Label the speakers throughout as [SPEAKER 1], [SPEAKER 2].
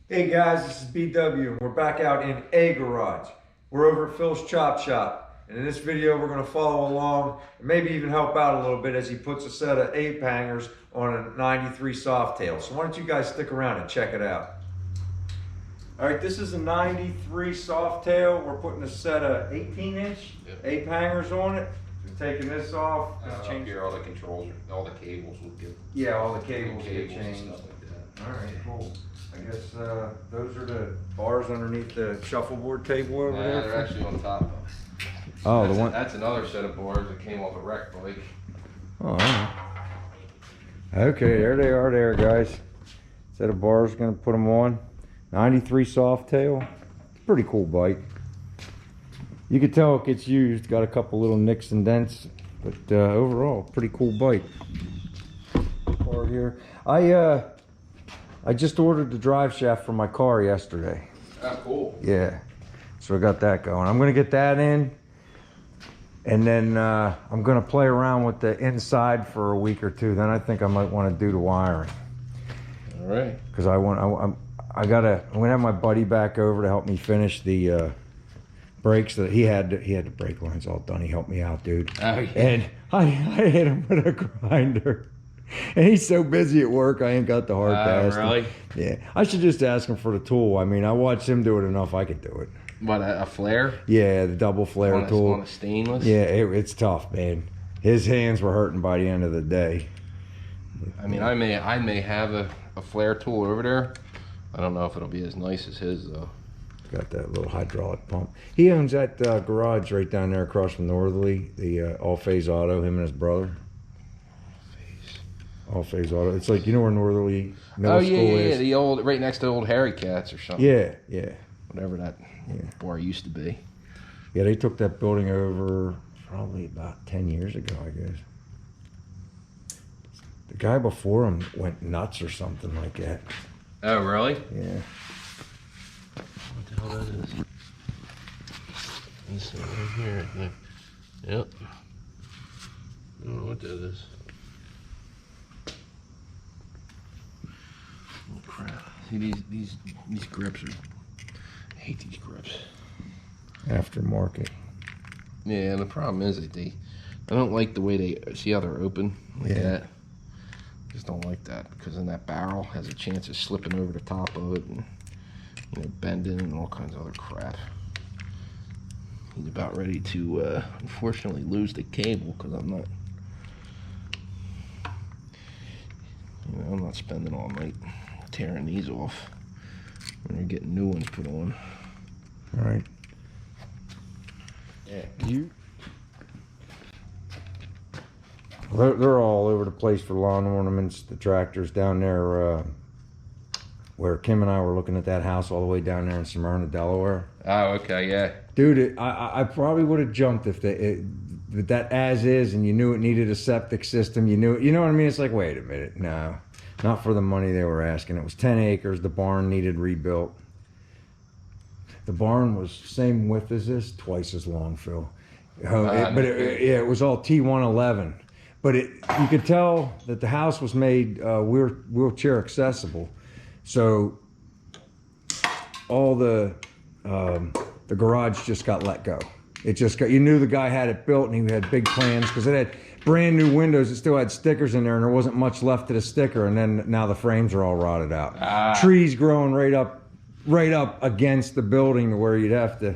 [SPEAKER 1] Hey guys, this is BW and we're back out in a garage. We're over at Phil's Chop Shop, and in this video we're going to follow along and maybe even help out a little bit as he puts a set of ape hangers on a 93 Softail. So why don't you guys stick around and check it out. Alright, this is a 93 Softail. We're putting a set of 18-inch ape hangers on it. We're taking this off.
[SPEAKER 2] Change here, all the controls, all the cables will get.
[SPEAKER 1] Yeah, all the cables get
[SPEAKER 2] and
[SPEAKER 1] changed.
[SPEAKER 2] stuff like that.
[SPEAKER 1] Alright, cool. I guess those are the bars underneath the shuffleboard table over there.
[SPEAKER 2] They're actually on top of.
[SPEAKER 1] Oh,
[SPEAKER 2] That's another set of bars that came off a wreck bike.
[SPEAKER 1] Oh, all right. Okay, there they are there, guys. Set of bars, gonna put them on. 93 Softail. It's a pretty cool bike. You can tell it gets used. Got a couple little nicks and dents, but overall, pretty cool bike. Bar here. I just ordered the drive shaft for my car yesterday.
[SPEAKER 2] Oh, cool.
[SPEAKER 1] Yeah, so I got that going. I'm gonna get that in, and then I'm gonna play around with the inside for a week or two. Then I think I might want to do the wiring.
[SPEAKER 2] All right.
[SPEAKER 1] Because I'm gonna have my buddy back over to help me finish the brakes. That he had the brake lines all done. He helped me out, dude.
[SPEAKER 2] Oh, yeah.
[SPEAKER 1] And I hit him with a grinder. And he's so busy at work, I ain't got the heart to ask
[SPEAKER 2] really?
[SPEAKER 1] him. Yeah, I should just ask him for the tool. I mean, I watched him do it enough, I could do it.
[SPEAKER 2] What, a flare?
[SPEAKER 1] Yeah, the double flare tool.
[SPEAKER 2] On a stainless?
[SPEAKER 1] Yeah, it's tough, man. His hands were hurting by the end of the day.
[SPEAKER 2] I mean, I may have a flare tool over there. I don't know if it'll be as nice as his, though.
[SPEAKER 1] Got that little hydraulic pump. He owns that garage right down there across from Northerly, the All Phase Auto, him and his brother. All Phase Auto. It's like, you know where Northerly Middle School is?
[SPEAKER 2] Yeah, the old, right next to old Harry Cats or something.
[SPEAKER 1] Yeah.
[SPEAKER 2] Whatever that bar used to be.
[SPEAKER 1] Yeah, they took that building over probably about 10 years ago, I guess. The guy before him went nuts or something like that.
[SPEAKER 2] Oh, really?
[SPEAKER 1] Yeah.
[SPEAKER 2] What the hell that is? This one right here, I think. Yep. I don't know what that is. Oh, crap. See, these grips are... I hate these grips.
[SPEAKER 1] Aftermarket.
[SPEAKER 2] Yeah, the problem is that I don't like the way they, see how they're open like that. Just don't like that, because then that barrel has a chance of slipping over the top of it and, you know, bending and all kinds of other crap. He's about ready to unfortunately lose the cable, because I'm not spending all night tearing these off when we're getting new ones put on.
[SPEAKER 1] All right.
[SPEAKER 2] Yeah.
[SPEAKER 1] They're all over the place for lawn ornaments. The tractors down there where Kim and I were looking at that house all the way down there in Smyrna, Delaware.
[SPEAKER 2] Oh, okay, yeah.
[SPEAKER 1] Dude, I probably would have jumped if that as is, and you knew it needed a septic system. You know what I mean? It's like, wait a minute, no, not for the money they were asking. It was 10 acres. The barn needed rebuilt. The barn was same width as this, twice as long, Phil. It was all T111. But you could tell that the house was made wheelchair accessible. So all the garage just got let go. It just got, you knew the guy had it built and he had big plans, because it had brand new windows. It still had stickers in there and there wasn't much left of the sticker. And then now the frames are all rotted out. Trees growing right up against the building to where you'd have to,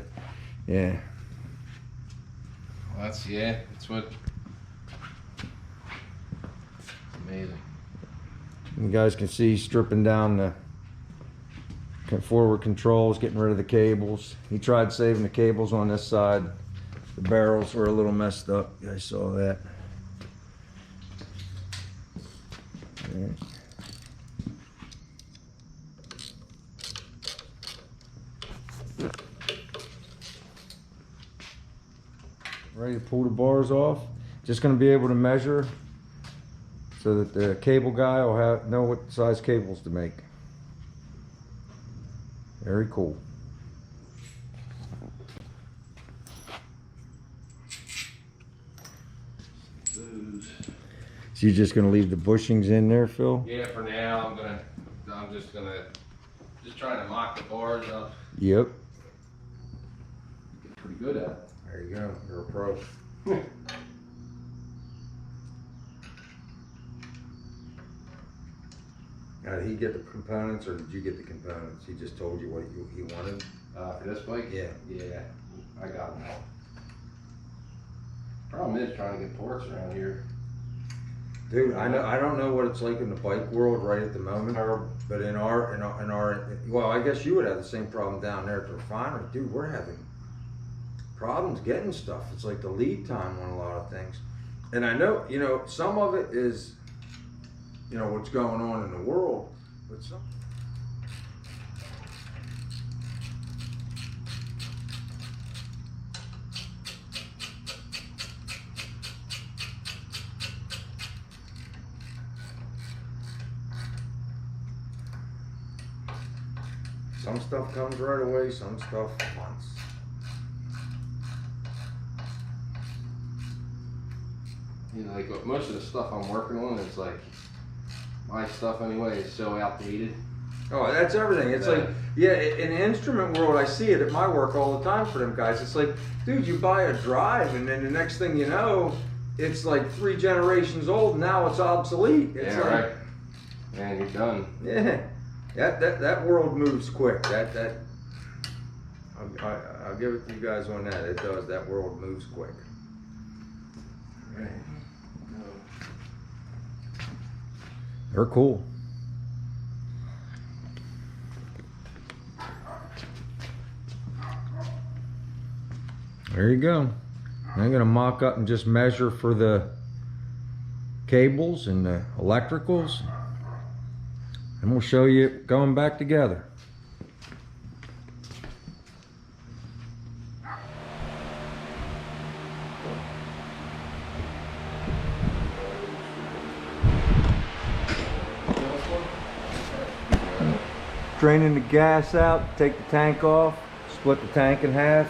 [SPEAKER 1] yeah.
[SPEAKER 2] Well, that's what, amazing.
[SPEAKER 1] You guys can see stripping down the forward controls, getting rid of the cables. He tried saving the cables on this side. The barrels were a little messed up. You guys saw that. Yeah. Ready to pull the bars off. Just going to be able to measure so that the cable guy will know what size cables to make. Very cool. So you're just going to leave the bushings in there, Phil?
[SPEAKER 2] Yeah, for now I'm just gonna Just trying to mock the bars up.
[SPEAKER 1] Yep.
[SPEAKER 2] Get pretty good at it.
[SPEAKER 1] There you go. You're a pro. Now, did he get the components, or did you get the components? He just told you what he wanted?
[SPEAKER 2] For this bike?
[SPEAKER 1] Yeah.
[SPEAKER 2] Yeah, I got them. Problem is trying to get ports around here.
[SPEAKER 1] Dude, I don't know what it's like in the bike world right at the moment, but in our, well, I guess you would have the same problem down there at the refinery. Dude, we're having problems getting stuff. It's like the lead time on a lot of things. And I know, you know, some of it is, you know, what's going on in the world, but some. Some stuff comes right away, some stuff months.
[SPEAKER 2] You know, like most of the stuff I'm working on is like, my stuff anyway is so outdated.
[SPEAKER 1] Oh, that's everything. It's like, yeah, in the instrument world, I see it at my work all the time for them guys. It's like, dude, you buy a drive and then the next thing you know, it's like 3 generations old and now it's obsolete. It's
[SPEAKER 2] yeah,
[SPEAKER 1] like,
[SPEAKER 2] right. Man, you're done.
[SPEAKER 1] Yeah. That world moves quick. I'll give it to you guys on that. It does. That world moves quick.
[SPEAKER 2] Right.
[SPEAKER 1] They're cool. There you go. I'm gonna mock up and just measure for the cables and the electricals. And we'll show you it going back together. Draining the gas out, take the tank off, split the tank in half,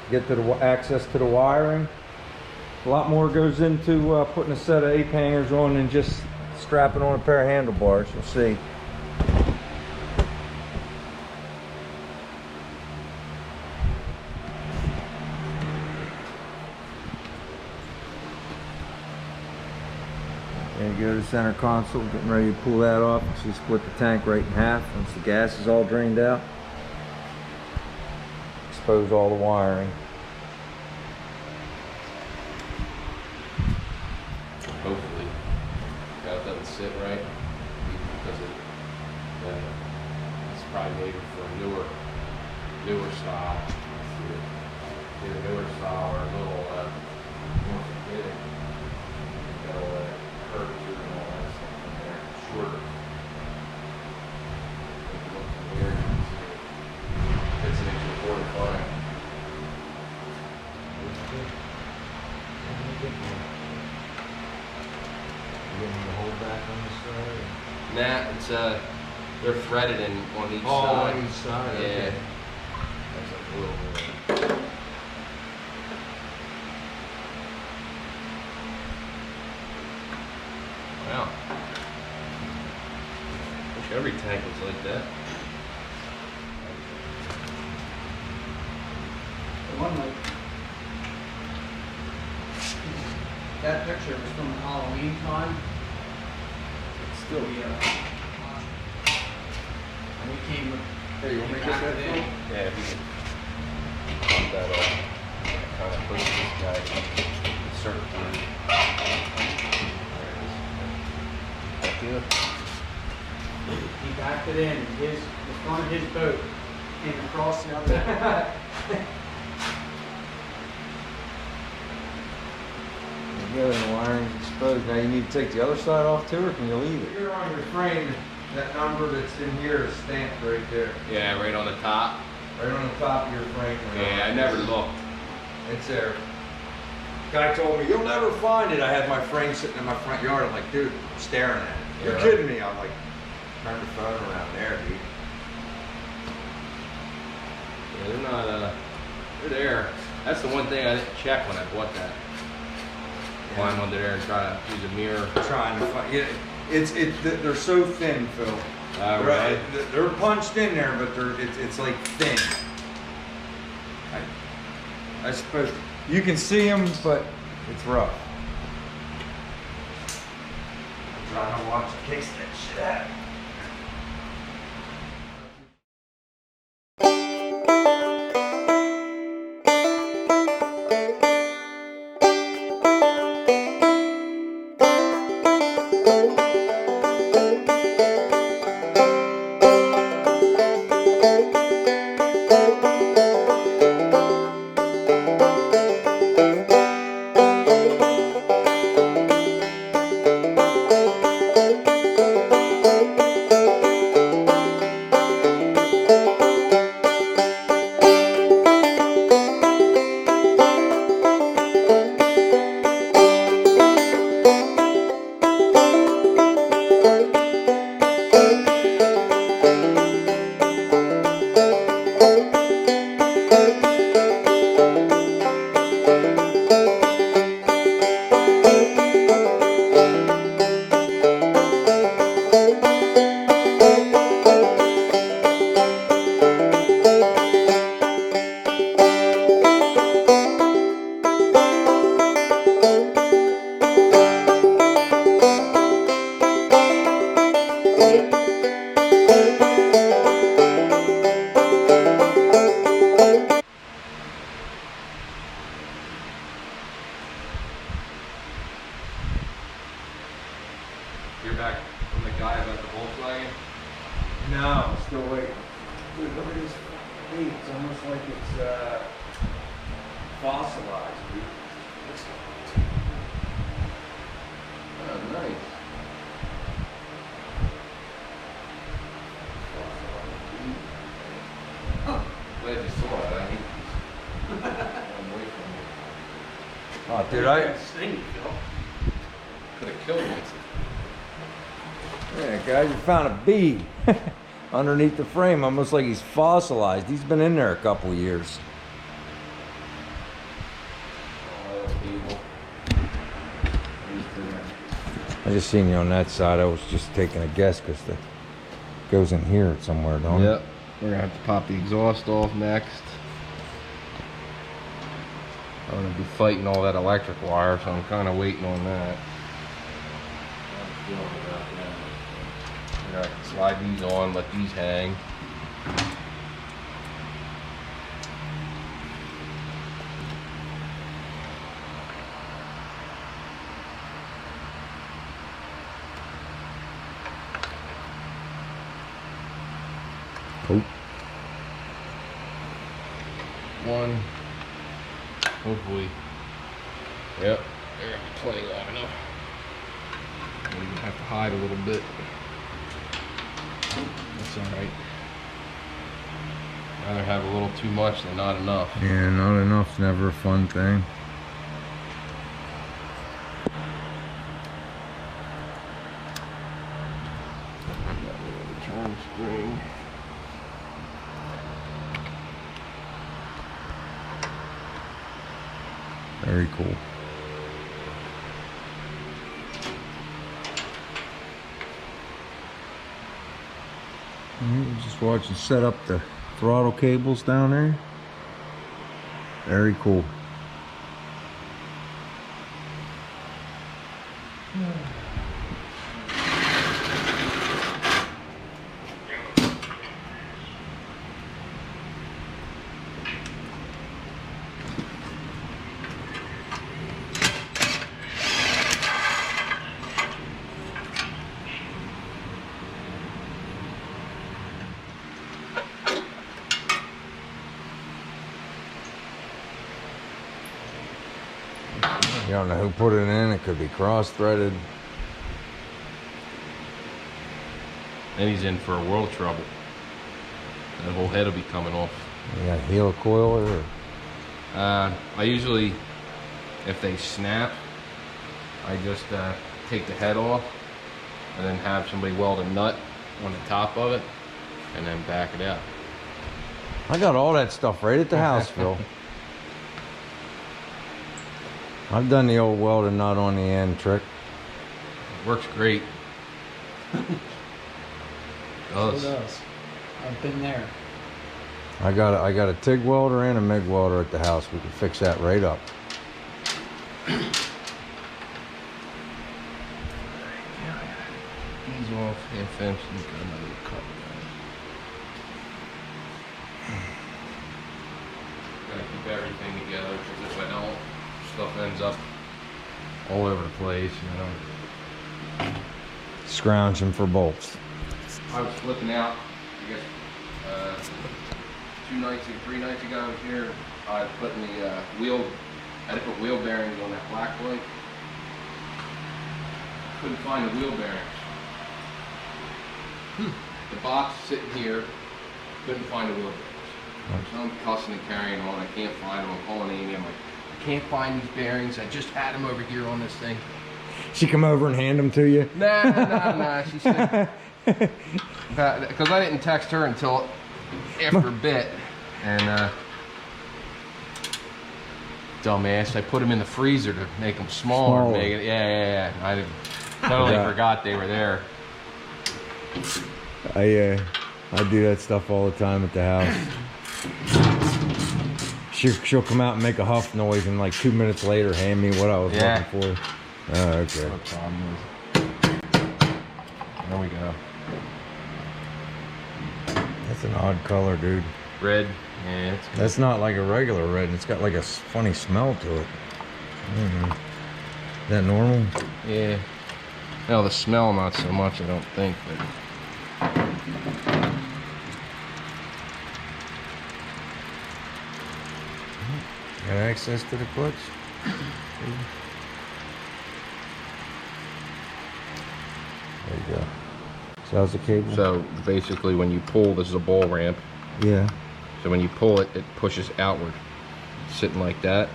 [SPEAKER 1] get to the access to the wiring. A lot more goes into putting a set of ape hangers on than just strapping on a pair of handlebars. You'll see. There you go to the center console, getting ready to pull that off. So you split the tank right in half. Once the gas is all drained out, expose all the wiring.
[SPEAKER 2] Hopefully. That doesn't sit right. Because it's probably made for a newer style. Either newer style or a little more forgiving. Got all that curvature and all that stuff in there. Shorter. If you look from here, you can see it fits an inch and 45.
[SPEAKER 1] Getting the hold back on the side?
[SPEAKER 2] Nah, it's they're threaded in on each side.
[SPEAKER 1] On each side.
[SPEAKER 2] Yeah.
[SPEAKER 1] Okay.
[SPEAKER 2] That's like a little bit. Wow. Wish every tank was like that.
[SPEAKER 3] The one like that picture was from Halloween time.
[SPEAKER 2] It's still
[SPEAKER 3] And we came with
[SPEAKER 1] Hey, you want me to get
[SPEAKER 3] back
[SPEAKER 1] that
[SPEAKER 3] then.
[SPEAKER 1] phone?
[SPEAKER 2] Yeah, if you can pump that off. Kind of push this guy insert through. There it is. Back in.
[SPEAKER 3] He backed it in. The front of his boat came across the other.
[SPEAKER 1] There you go, and the wiring's exposed. Now you need to take the other side off too, or can you leave it? Here on your frame, that number that's in here is stamped right there.
[SPEAKER 2] Yeah, right on the top.
[SPEAKER 1] Right on the top of your frame.
[SPEAKER 2] Yeah, I never looked.
[SPEAKER 1] It's there. Guy told me, you'll never find it. I had my frame sitting in my front yard. I'm like, dude, I'm staring at it. You're
[SPEAKER 2] Yeah.
[SPEAKER 1] kidding me. I'm like, turn the phone around there, dude.
[SPEAKER 2] Yeah, they're not, they're there. That's the one thing I didn't check when I bought that. Climb under there and try to use a mirror.
[SPEAKER 1] Trying to find, yeah, they're so thin, Phil.
[SPEAKER 2] Right.
[SPEAKER 1] They're punched in there, but it's like thin. I suppose you can see them, but it's rough. I'm trying to watch the case that shit out.
[SPEAKER 2] You're back from the guy about the Volkswagen?
[SPEAKER 1] No, I'm still waiting. Dude, look at this feet. It's almost like it's fossilized, dude.
[SPEAKER 2] Oh, nice. Glad you saw it. I hate these. I'm away from
[SPEAKER 1] Oh, dude, I.
[SPEAKER 3] Stingy, Phil.
[SPEAKER 2] you. Could have killed me.
[SPEAKER 1] Yeah, guys, you found a bee underneath the frame, almost like he's fossilized. He's been in there a couple years.
[SPEAKER 2] Oh, people.
[SPEAKER 1] I just seen you on that side. I was just taking a guess because it goes in here somewhere, don't it?
[SPEAKER 2] Yep. We're gonna have to pop the exhaust off next. I'm gonna be fighting all that electric wire, so I'm kind of waiting on that. I can slide these on, let these hang.
[SPEAKER 1] Cool.
[SPEAKER 2] One. Hopefully. Yep. They're gonna be plenty long enough. I'm gonna have to hide a little bit. That's alright. Rather have a little too much than not enough.
[SPEAKER 1] Yeah, not enough's never a fun thing.
[SPEAKER 2] Got a little return spring.
[SPEAKER 1] Very cool. Just watching set up the throttle cables down there. Very cool. You don't know who put it in. It could be cross-threaded.
[SPEAKER 2] Then he's in for a world of trouble. That whole head will be coming off.
[SPEAKER 1] You got helicoil or?
[SPEAKER 2] I usually, if they snap, I just take the head off and then have somebody weld a nut on the top of it and then back it out.
[SPEAKER 1] I got all that stuff right at the house, Phil. I've done the old weld and nut on the end trick.
[SPEAKER 2] It works great. does.
[SPEAKER 3] It does. I've been there.
[SPEAKER 1] I got a TIG welder and a MIG welder at the house. We can fix that right up.
[SPEAKER 2] Ease off, half inch, and got another cut. Gotta keep everything together, because if I don't, stuff ends up all over the place, you know.
[SPEAKER 1] Scrounging for bolts.
[SPEAKER 2] I was flipping out, I guess, 3 nights ago I was here. I was putting the I had to put wheel bearings on that black plate. Couldn't find the wheel bearings. The box sitting here, couldn't find the wheel bearings. So I'm cussing and carrying on. I can't find them. I'm calling Amy. I'm like, I can't find these bearings. I just had them over here on this thing.
[SPEAKER 1] She come over and hand them to you?
[SPEAKER 2] Nah. She said, because I didn't text her until after a bit. And dumbass, I put them in the freezer to make them smaller. Make it, yeah. I totally forgot they were there.
[SPEAKER 1] I do that stuff all the time at the house. She'll come out and make a huff noise, and like 2 minutes later, hand me what I was looking for. Oh, okay.
[SPEAKER 2] No problem. There we go.
[SPEAKER 1] That's an odd color, dude.
[SPEAKER 2] Red. Yeah, it's good.
[SPEAKER 1] That's not like a regular red. It's got like a funny smell to it. Is that normal?
[SPEAKER 2] Yeah. Well, the smell not so much, I don't think, but.
[SPEAKER 1] Got access to the clutch? There you go. So how's the cable?
[SPEAKER 2] So basically, when you pull, this is a ball ramp.
[SPEAKER 1] Yeah.
[SPEAKER 2] So when you pull it, it pushes outward. Sitting like that,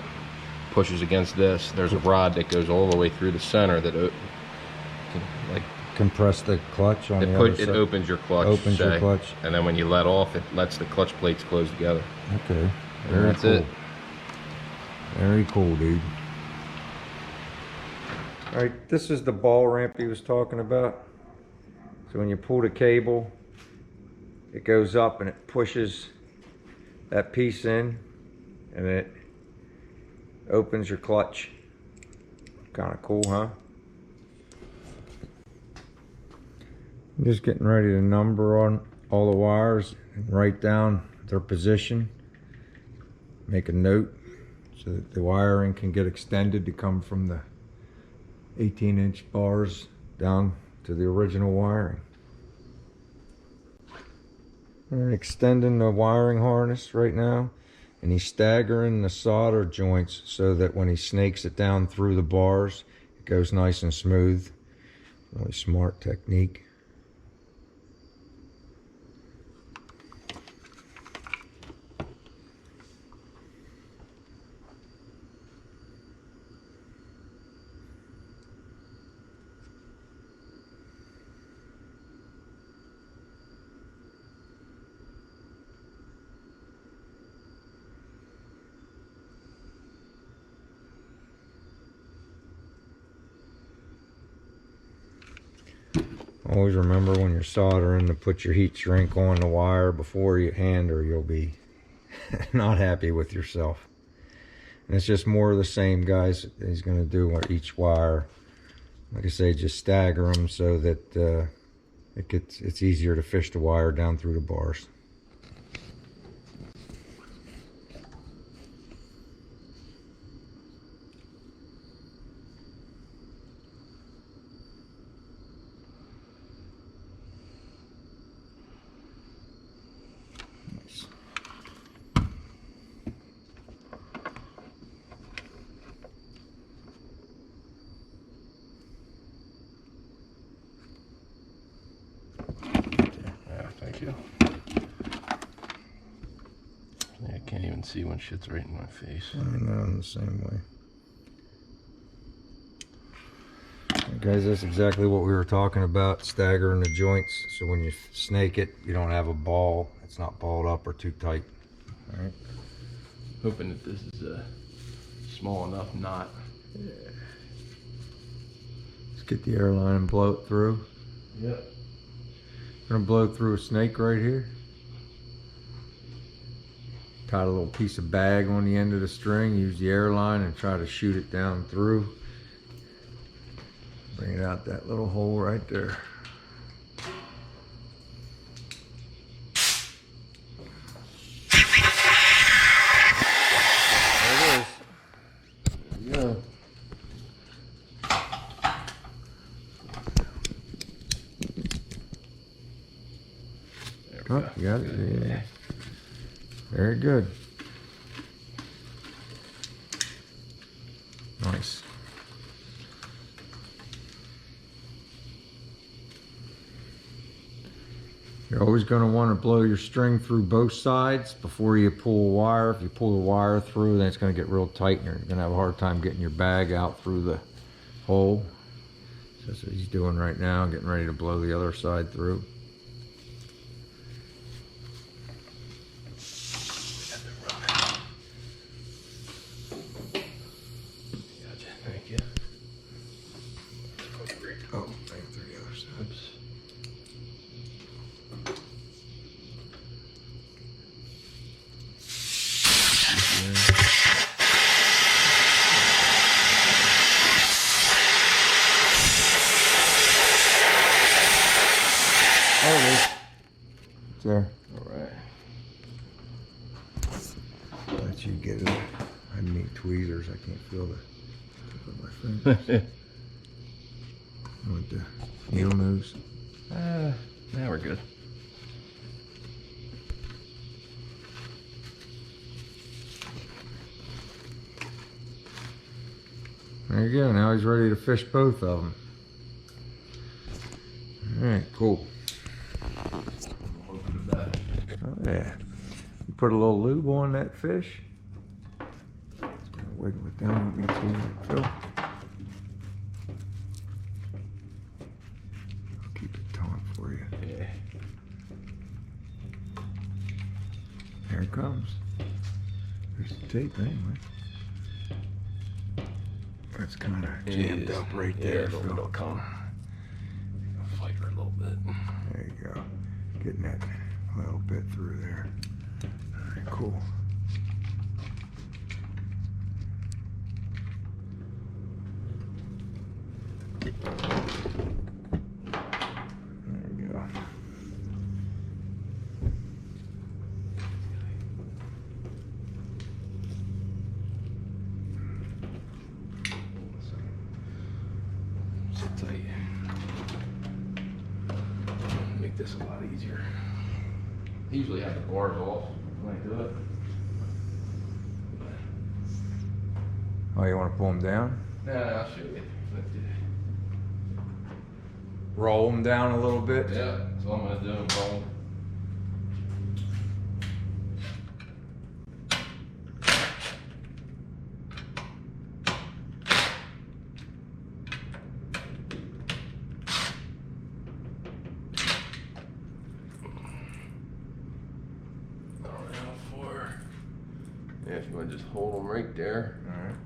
[SPEAKER 2] pushes against this. There's a rod that goes all the way through the center that like
[SPEAKER 1] Compress the clutch on the other side.
[SPEAKER 2] It opens your clutch.
[SPEAKER 1] Opens your clutch.
[SPEAKER 2] And then when you let off, it lets the clutch plates close together.
[SPEAKER 1] Okay.
[SPEAKER 2] And that's it.
[SPEAKER 1] Very cool, dude. All right, this is the ball ramp he was talking about. So when you pull the cable, it goes up and it pushes that piece in, and it opens your clutch. Kind of cool, huh? I'm just getting ready to number on all the wires and write down their position. Make a note so that the wiring can get extended to come from the 18-inch bars down to the original wiring. I'm extending the wiring harness right now, and he's staggering the solder joints so that when he snakes it down through the bars, it goes nice and smooth. Really smart technique. Always remember when you're soldering to put your heat shrink on the wire before you hand, or you'll be not happy with yourself. And it's just more of the same, guys. He's going to do on each wire. Like I say, just stagger them so that it's easier to fish the wire down through the bars.
[SPEAKER 2] Thank you. Yeah, I can't even see when shit's right in my face.
[SPEAKER 1] I know, I'm the same way. Guys, that's exactly what we were talking about, staggering the joints, so when you snake it, you don't have a ball. It's not balled up or too tight. All right.
[SPEAKER 2] Hoping that this is a small enough knot.
[SPEAKER 1] Yeah. Let's get the airline and blow it through.
[SPEAKER 2] Yep.
[SPEAKER 1] Gonna blow through a snake right here. Tie a little piece of bag on the end of the string, use the air line and try to shoot it down through. Bring it out that little hole right there. There it is.
[SPEAKER 2] There you go.
[SPEAKER 1] Oh, you got it? Yeah. Very good. Nice. You're always going to want to blow your string through both sides before you pull a wire. If you pull the wire through, then it's going to get real tight and you're going to have a hard time getting your bag out through the hole. So that's what he's doing right now, getting ready to blow the other side through.
[SPEAKER 2] Thank you.
[SPEAKER 1] Oh, right through the other side.
[SPEAKER 2] Oops.
[SPEAKER 1] Oh, it is. It's there.
[SPEAKER 2] All right.
[SPEAKER 1] Let you get it. I need tweezers. I can't feel the tip of my fingers. I want the needle nose.
[SPEAKER 2] Now we're good.
[SPEAKER 1] There you go. Now he's ready to fish both of them. All right, cool.
[SPEAKER 2] Open the bag.
[SPEAKER 1] Oh yeah. You put a little lube on that fish. Just gonna wiggle it down. Let me see that fill. I'll keep it taut for you.
[SPEAKER 2] Yeah.
[SPEAKER 1] There it comes. There's the tape anyway. That's kind of jammed up right there.
[SPEAKER 2] Yeah, it'll come. I'll fight her a little bit.
[SPEAKER 1] There you go. Getting that little bit through there. All right, cool. There you go.
[SPEAKER 2] Sit tight. Make this a lot easier. I usually have the bars off when I do it.
[SPEAKER 1] Oh, you want to pull them down?
[SPEAKER 2] Nah, I'll show you.
[SPEAKER 1] Roll them down a little bit.
[SPEAKER 2] Yeah, that's what I'm gonna do. Roll. Yeah, if you want to just hold them right there.
[SPEAKER 1] All right.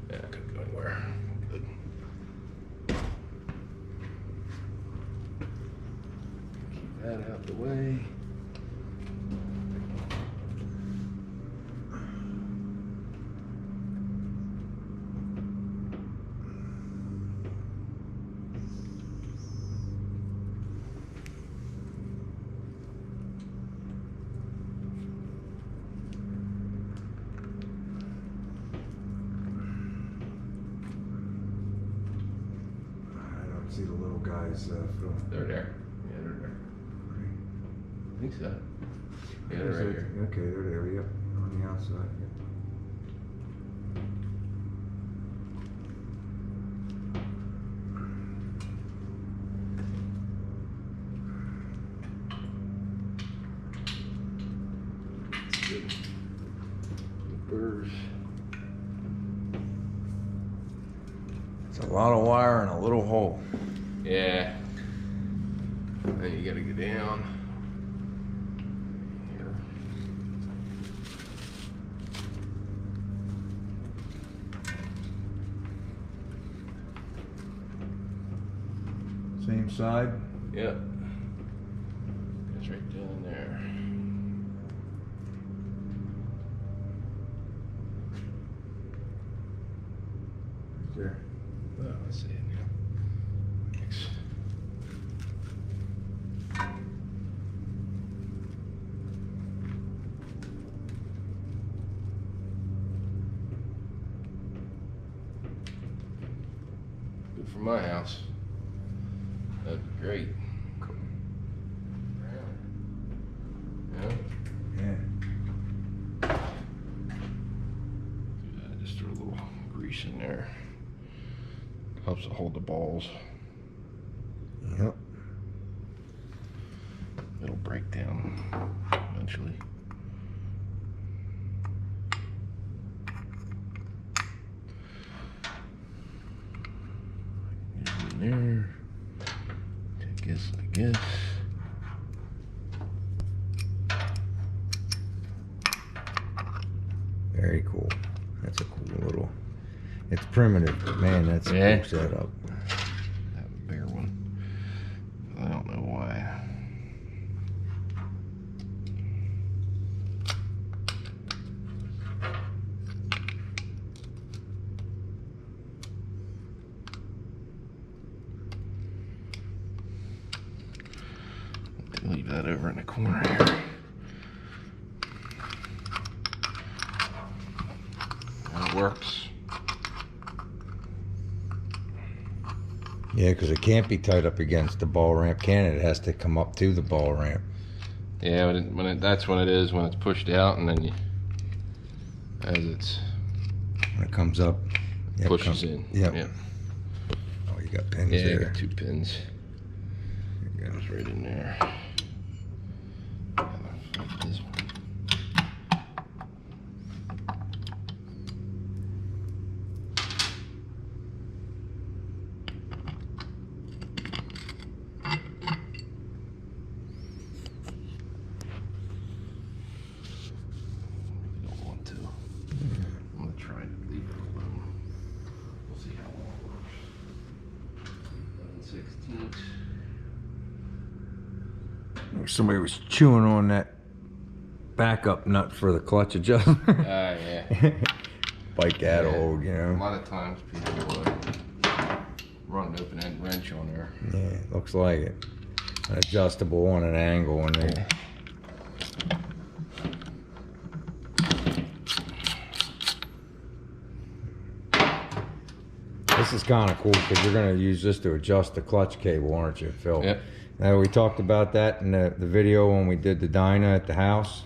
[SPEAKER 2] Yeah, I couldn't go anywhere. Good. Keep that out the way.
[SPEAKER 1] See the little guys from.
[SPEAKER 2] They're there. Yeah, they're there. I think so. Yeah, they're right here.
[SPEAKER 1] Okay, they're there. Yep, on the outside. Yep.
[SPEAKER 2] Good. Burrs.
[SPEAKER 1] It's a lot of wire in a little hole.
[SPEAKER 2] Yeah. Then you gotta go down.
[SPEAKER 1] side.
[SPEAKER 2] Yep. Goes right down there.
[SPEAKER 1] There.
[SPEAKER 2] Oh, I see it now. Thanks. Good for my house. That'd be great.
[SPEAKER 1] Cool.
[SPEAKER 2] Yeah.
[SPEAKER 1] Yeah.
[SPEAKER 2] Do that. Just throw a little grease in there. Helps it hold the balls.
[SPEAKER 1] Yep.
[SPEAKER 2] It'll break down eventually. Get it in there. I guess.
[SPEAKER 1] Very cool. That's a cool little. It's primitive, but man, that's a
[SPEAKER 2] Yeah.
[SPEAKER 1] cool setup.
[SPEAKER 2] Have a bigger one. I don't know why. Leave that over in the corner here. That works.
[SPEAKER 1] Yeah, because it can't be tied up against the ball ramp, can it? It has to come up to the ball ramp.
[SPEAKER 2] Yeah, that's when it is, when it's pushed out, and then as it's
[SPEAKER 1] When it comes up, yep,
[SPEAKER 2] pushes in.
[SPEAKER 1] Yep.
[SPEAKER 2] Yeah.
[SPEAKER 1] Oh, you got pins
[SPEAKER 2] Yeah, I
[SPEAKER 1] there.
[SPEAKER 2] got 2 pins.
[SPEAKER 1] There you go.
[SPEAKER 2] Goes right in there. Like this one. Don't want to. I'm gonna try to leave it alone. We'll see how long it works. 11/16.
[SPEAKER 1] Somebody was chewing on that backup nut for the clutch adjustment.
[SPEAKER 2] Yeah.
[SPEAKER 1] Bike that
[SPEAKER 2] Yeah.
[SPEAKER 1] old, you
[SPEAKER 2] A
[SPEAKER 1] know.
[SPEAKER 2] lot of times people run an open-end wrench on there.
[SPEAKER 1] Yeah, looks like it. An adjustable on an angle in there. This is kind of cool because you're going to use this to adjust the clutch cable, aren't you, Phil?
[SPEAKER 2] Yep.
[SPEAKER 1] Now, we talked about that in the video when we did the dyno at the house.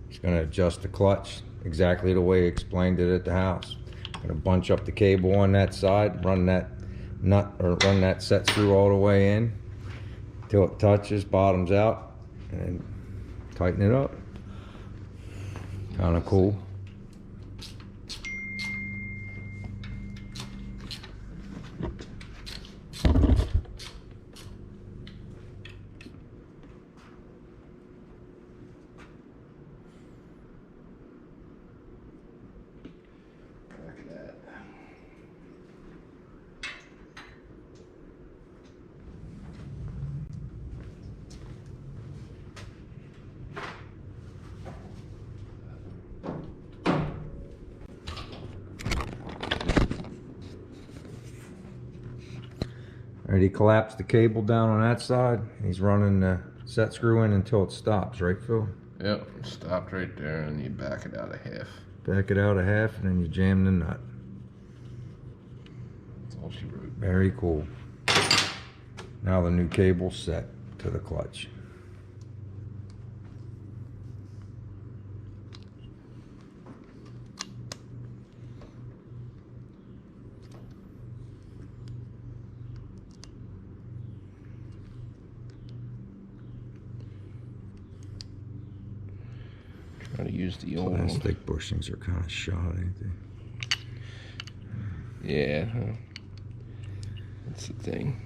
[SPEAKER 1] It's going to adjust the clutch exactly the way he explained it at the house. Going to bunch up the cable on that side, run that nut or run that set screw all the way in till it touches, bottoms out, and then tighten it up. Kind of cool.
[SPEAKER 2] Look at that.
[SPEAKER 1] Alright, he collapsed the cable down on that side. He's running the set screw in until it stops, right, Phil?
[SPEAKER 2] Yep, stopped right there, and you back it out a half.
[SPEAKER 1] Back it out a half, and then you jam the nut.
[SPEAKER 2] That's all she wrote.
[SPEAKER 1] Very cool. Now the new cable's set to the clutch.
[SPEAKER 2] Try to use the old one.
[SPEAKER 1] Plastic bushings are kind of shot, ain't they?
[SPEAKER 2] Yeah, that's the thing.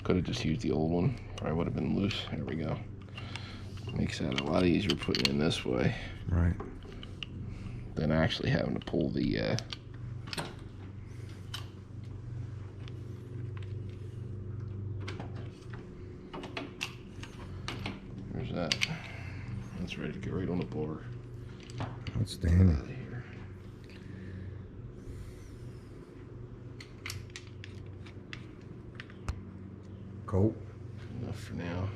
[SPEAKER 2] Could have just used the old one. Probably would have been loose. There we go. Makes that a lot easier putting it in this way
[SPEAKER 1] Right.
[SPEAKER 2] than actually having to pull the Get right on the bar.
[SPEAKER 1] Outstanding.
[SPEAKER 2] Out of here.
[SPEAKER 1] Cool.
[SPEAKER 2] Enough for now.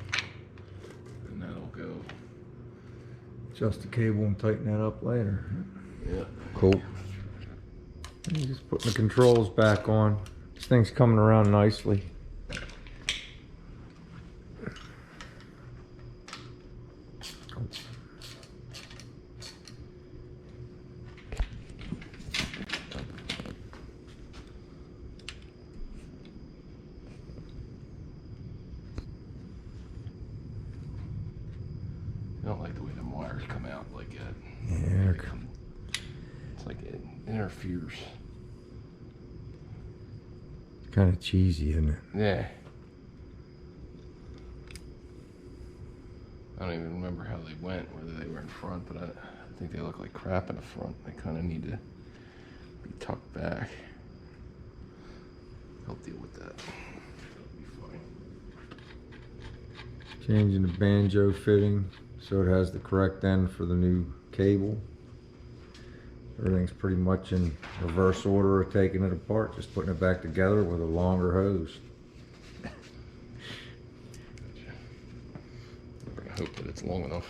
[SPEAKER 2] And that'll go.
[SPEAKER 1] Adjust the cable and tighten that up later.
[SPEAKER 2] Yeah.
[SPEAKER 1] Cool. And just putting the controls back on. This thing's coming around nicely.
[SPEAKER 2] I don't like the way the wires come out like that.
[SPEAKER 1] Yeah.
[SPEAKER 2] It's like it interferes.
[SPEAKER 1] Kind of cheesy, isn't it?
[SPEAKER 2] Yeah. I don't even remember how they went, whether they were in front, but I think they look like crap in the front. They kind of need to be tucked back. I'll deal with that. That'll be fine.
[SPEAKER 1] Changing the banjo fitting so it has the correct end for the new cable. Everything's pretty much in reverse order of taking it apart, just putting it back together with a longer hose.
[SPEAKER 2] I hope that it's long enough.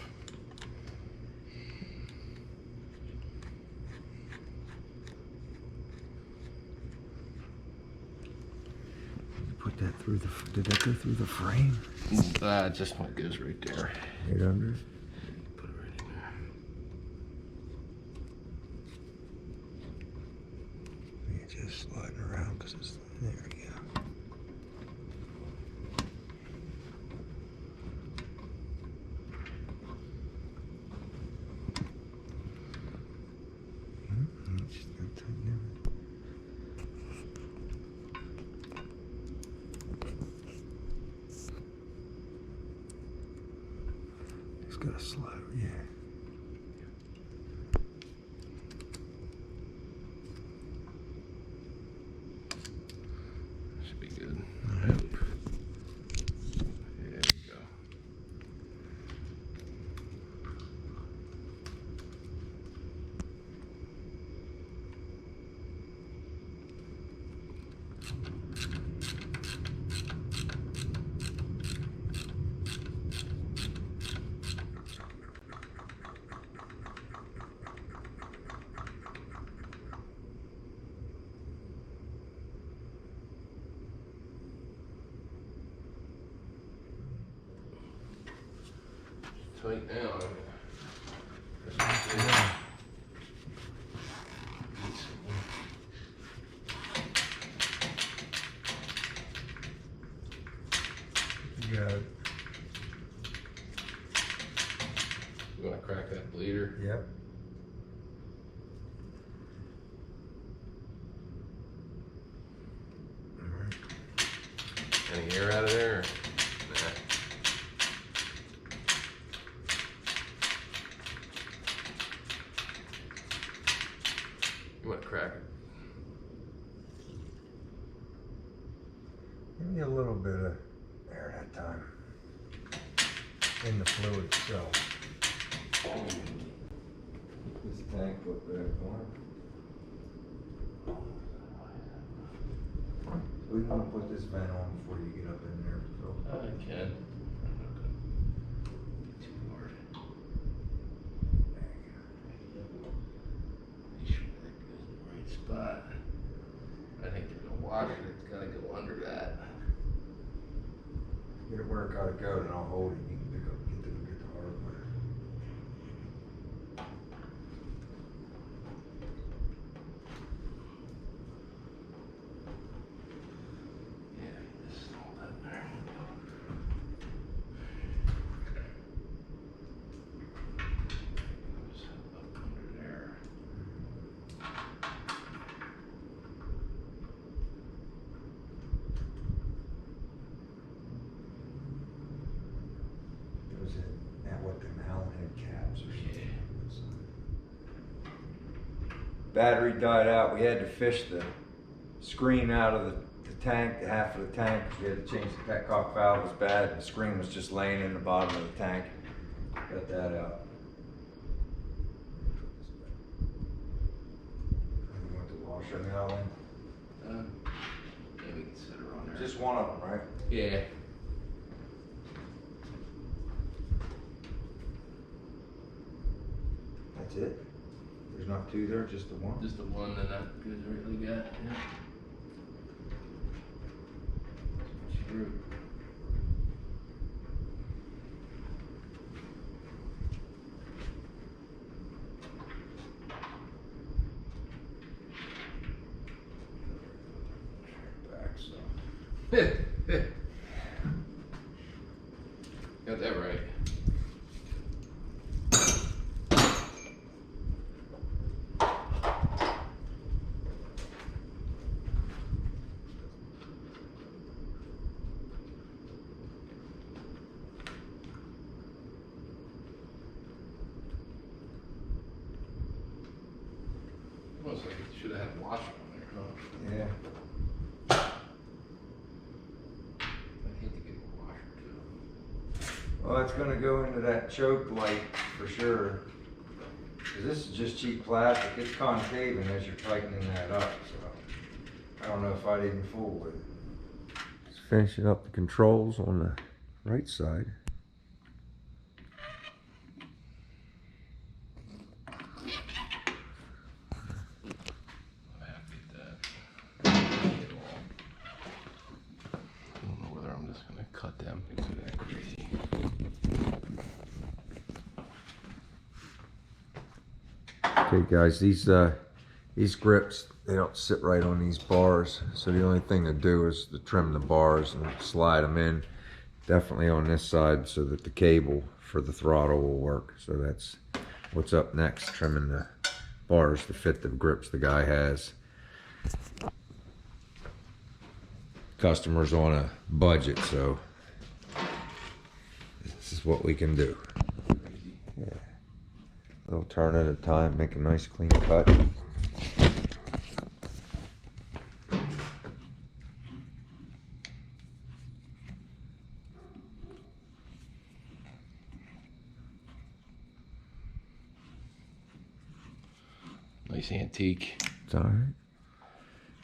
[SPEAKER 1] Put that through the, did that go through the frame?
[SPEAKER 2] Just when it goes right there.
[SPEAKER 1] Right under it?
[SPEAKER 2] Put it right in there.
[SPEAKER 1] You just sliding around because it's, there we go. It's got a slide, yeah.
[SPEAKER 2] Should be good. I hope. There we go. Tight now.
[SPEAKER 1] You got it.
[SPEAKER 2] You want to crack that bleeder?
[SPEAKER 1] Yep.
[SPEAKER 2] Any air out of there? Or? Nah. You want to crack it?
[SPEAKER 1] Give me a little bit of air that time. In the fluid itself. This tank up there, corner. We want to put this vent on before you get up in there, Phil.
[SPEAKER 2] I can. Too hard.
[SPEAKER 1] There you go.
[SPEAKER 2] Make sure that goes in the right spot. I think they're gonna wash it. It's gotta go under that.
[SPEAKER 1] Get it where it gotta go, then I'll hold it. You can pick up, get the hardware.
[SPEAKER 2] Yeah, just hold that there. Goes up under there.
[SPEAKER 1] Was it at what them Allen head caps or something? Battery died out. We had to fish the screen out of the tank, the half of the tank. We had to change the petcock valve. It was bad. The screen was just laying in the bottom of the tank. Got that out. trim the other one?
[SPEAKER 2] Yeah, we can set her on there.
[SPEAKER 1] Just one of them, right?
[SPEAKER 2] Yeah.
[SPEAKER 1] That's it? There's not two there, just the one?
[SPEAKER 2] Just the one, and that goes right like that. Yeah. Screw.
[SPEAKER 1] Back, so.
[SPEAKER 2] Got that right. Almost like it should have had a washer on there, huh?
[SPEAKER 1] Yeah.
[SPEAKER 2] I'd hate to get a washer too.
[SPEAKER 1] Well, it's gonna go into that choke light for sure. Cause this is just cheap plastic, it's concaving as you're tightening that up, so. I don't know if I'd even fool with it. Just finishing up the controls on the right side.
[SPEAKER 2] I'm happy with that. Get it all. I don't know whether I'm just gonna cut them because they're that crazy.
[SPEAKER 1] Okay guys, these grips, they don't sit right on these bars, so the only thing to do is to trim the bars and slide them in definitely on this side so that the cable for the throttle will work. So that's what's up next, trimming the bars to fit the grips the guy has. Customer's on a budget, so this is what we can do. Yeah. A little turn at a time, make a nice clean cut.
[SPEAKER 2] Nice antique.
[SPEAKER 1] It's all right.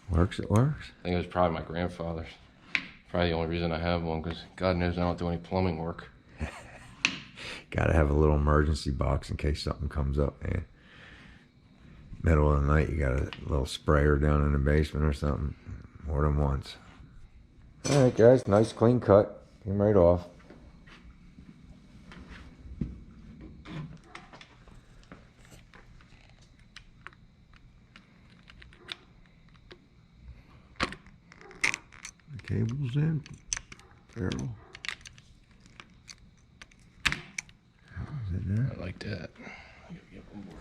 [SPEAKER 1] Works, it works.
[SPEAKER 2] I think it was probably my grandfather's. Probably the only reason I have one, because God knows I don't do any plumbing work.
[SPEAKER 1] Gotta have a little emergency box in case something comes up, man. Middle of the night, you got a little sprayer down in the basement or something. More than once. All right, guys, nice clean cut. Came right off. The cable's in. Barrel. Is it there?
[SPEAKER 2] I like that. I gotta get one more.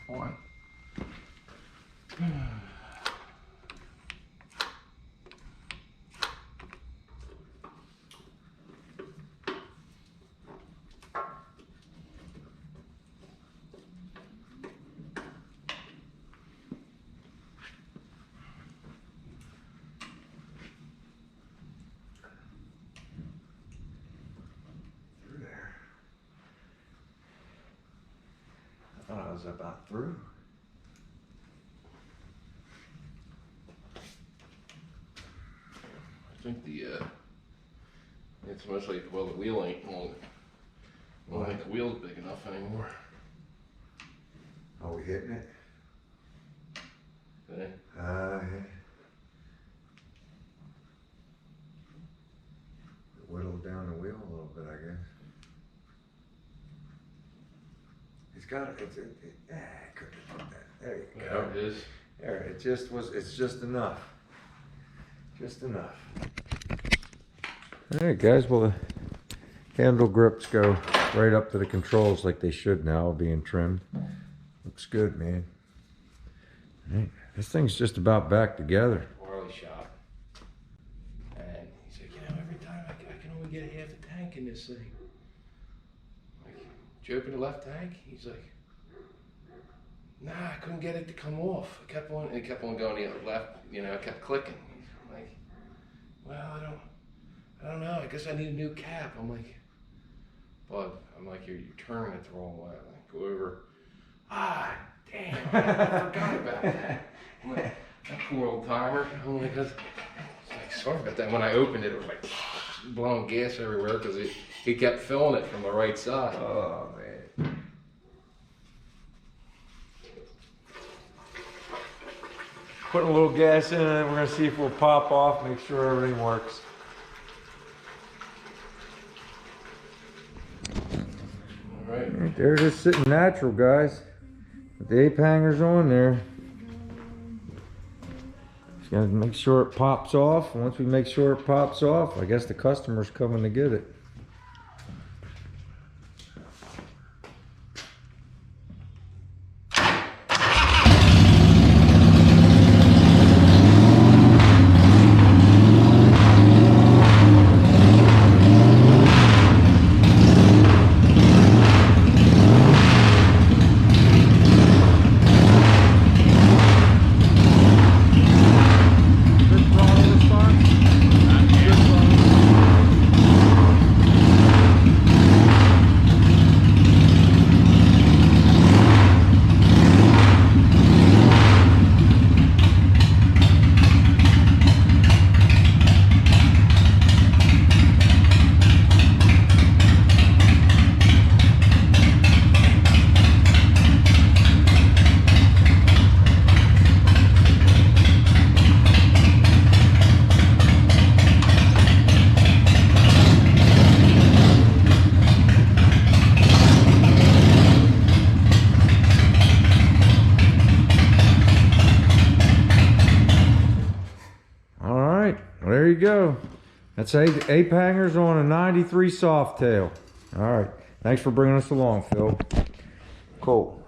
[SPEAKER 2] Come on.
[SPEAKER 1] Through there. I thought I was about through.
[SPEAKER 2] I think it's mostly, well, the wheel ain't long. I don't think the wheel's big enough anymore.
[SPEAKER 1] Are we hitting it?
[SPEAKER 2] Okay.
[SPEAKER 1] Yeah. Whittle down the wheel a little bit, I guess. It's got it. I couldn't have put that. There you
[SPEAKER 2] There
[SPEAKER 1] go.
[SPEAKER 2] it is.
[SPEAKER 1] There, it just was. It's just enough. Just enough. All right, guys. Well, the handle grips go right up to the controls like they should now, being trimmed. Looks good, man. All right. This thing's just about back together.
[SPEAKER 2] Harley shop. And he's like, every time I can only get half a tank in this thing. Like, did you open the left tank? He's like, nah, I couldn't get it to come off. It kept on going the left, it kept clicking. I'm like, well, I don't know, I guess I need a new cap. I'm like, bud, you're turning it the wrong way. I'm like, go over. Ah, damn, I forgot about that. I'm like, that poor old timer. I'm like, sorry about that. When I opened it, it was like blowing gas everywhere because it kept filling it from the right side.
[SPEAKER 1] Oh man. Putting a little gas in it, we're gonna see if we'll pop off, make sure everything works.
[SPEAKER 2] Alright.
[SPEAKER 1] They're just sitting natural, guys. With the ape hangers on there. Just gotta make sure it pops off. Once we make sure it pops off, I guess the customer's coming to get it. There you go. That's ape hangers on a 93 Softail. All right. Thanks for bringing us along, Phil. Cool.